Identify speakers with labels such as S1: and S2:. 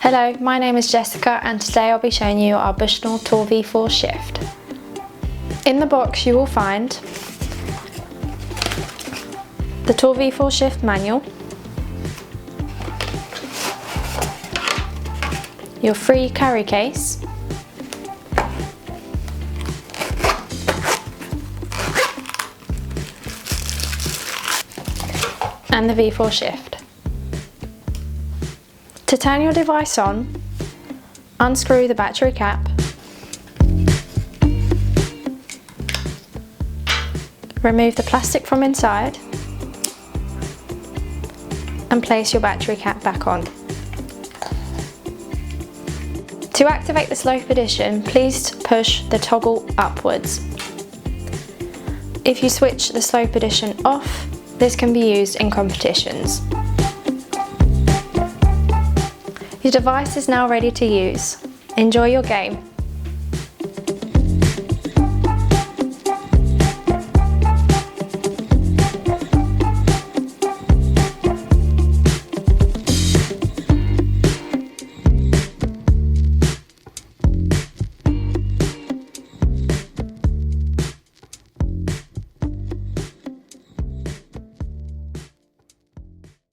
S1: Hello, my name is Jessica and today I'll be showing you our Bushnell Tool V4 Shift. In the box you will find the Tool V4 Shift manual, your free carry case, and the V4 Shift. To turn your device on, unscrew the battery cap, remove the plastic from inside, and place your battery cap back on. To activate the slope addition, please push the toggle upwards. If you switch the slope addition off, this can be used in competitions. Your device is now ready to use. Enjoy your game.